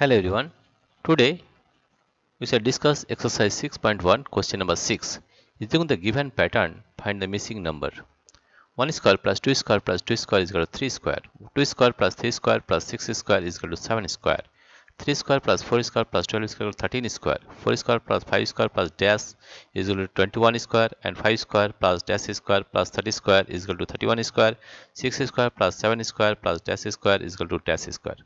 Hello everyone. Today we shall discuss exercise 6.1 question number 6. Using the given pattern, find the missing number. 1 square plus 2 square plus 2 square is equal to 3 square. 2 square plus 3 square plus 6 square is equal to 7 square. 3 square plus 4 square plus 12 square is equal to 13 square. 4 square plus 5 square plus dash is equal to 21 square, and 5 square plus dash square plus 30 square is equal to 31 square. 6 square plus 7 square plus dash square is equal to dash square.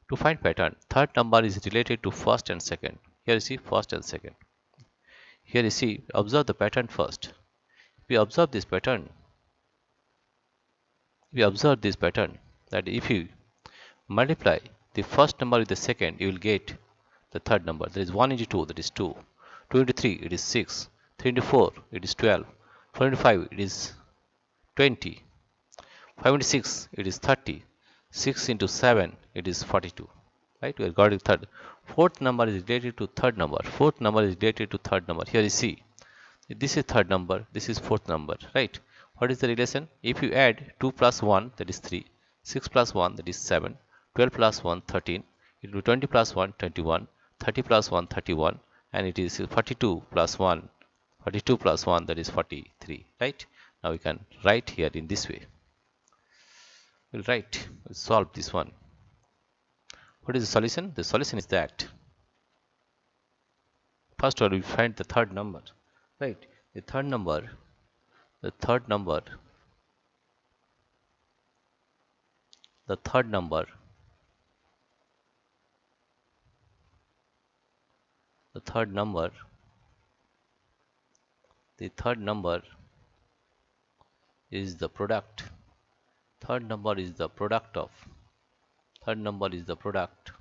To find pattern, third number is related to first and second. Here you see first and second. Here you see, observe the pattern first. If you observe this pattern, that if you multiply the first number with the second, you will get the third number. There is 1 into 2, that is 2. 2 into 3, it is 6. 3 into 4, it is 12. 4 into 5, it is 20. 5 into 6, it is 30. 6 into 7, it is 42. Right? We are got it third. Fourth number is related to third number. Fourth number is related to third number. Here you see, this is third number, this is fourth number. Right? What is the relation? If you add 2 plus 1, that is 3. 6 plus 1, that is 7. 12 plus 1, 13. It will be 20 plus 1, 21. 30 plus 1, 31. And it is 42 plus 1. 42 plus 1, that is 43. Right? Now we can write here in this way. We'll solve this one. What is the solution? The solution is that first of all we find the third number. Right? The third number is the product.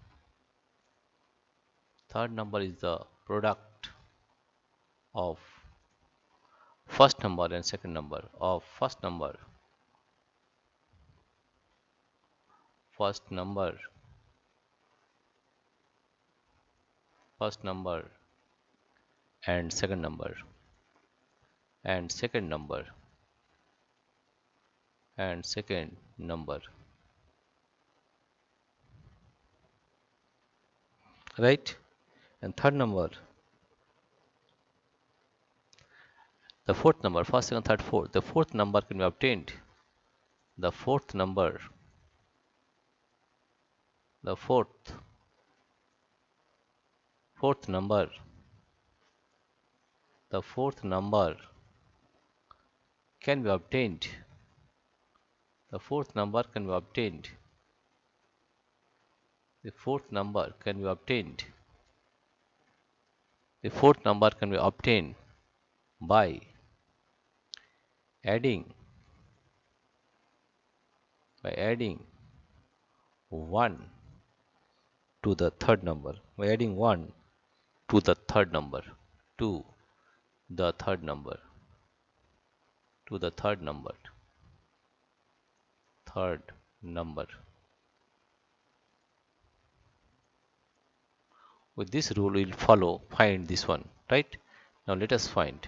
Third number is the product of first number and second number of first number and second number right? And third number, the fourth number, first, second, third, fourth. The fourth number can be obtained. The fourth number can be obtained. The fourth number can be obtained by adding 1 to the third number. Third number. With this rule we will follow, find this one. Right? Now let us find.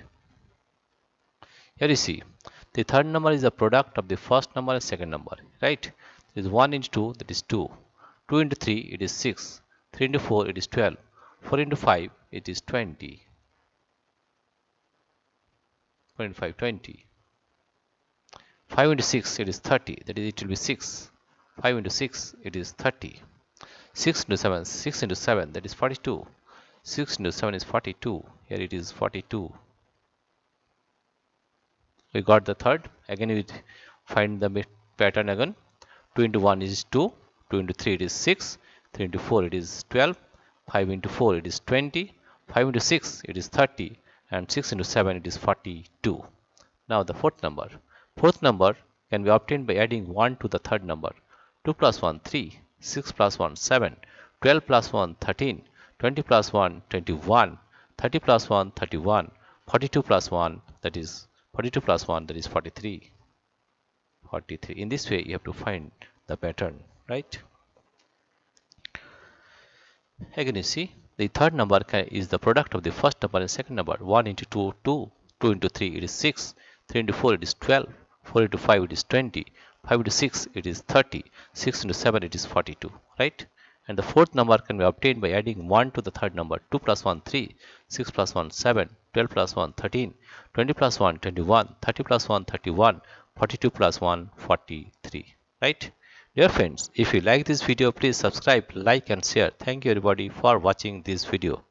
Here you see, the third number is the product of the first number and second number. Right? It is 1 into 2, that is 2. 2 into 3, it is 6. 3 into 4, it is 12. 4 into 5, it is 20. 4 into 5, 20. 5 into 6, it is 30. That is, it will be 6. 5 into 6, it is 30. 6 into 7, that is 42. 6 into 7 is 42. Here it is 42. We got the third. Again we find the pattern again. 2 into 1 is 2. 2 into 3 it is 6. 3 into 4 it is 12. 5 into 4 it is 20. 5 into 6 it is 30. And 6 into 7 it is 42. Now the fourth number. Fourth number can be obtained by adding 1 to the third number. 2 plus 1, 3. 6 plus 1, 7. 12 plus 1, 13. 20 plus 1, 21. 30 plus 1, 31. 42 plus 1, that is 43. In this way you have to find the pattern. Right? Again you see, the third number is the product of the first number and second number. 1 into 2, 2. 2 into 3, it is 6. 3 into 4, it is 12. 4 into 5, it is 20. 5 into 6, it is 30. 6 into 7, it is 42. Right? And the fourth number can be obtained by adding 1 to the third number. 2 plus 1 3, 6 plus 1 7, 12 plus 1 13, 20 plus 1 21, 30 plus 1 31, 42 plus 1 43. Right? Dear friends, if you like this video, please subscribe, like and share. Thank you everybody for watching this video.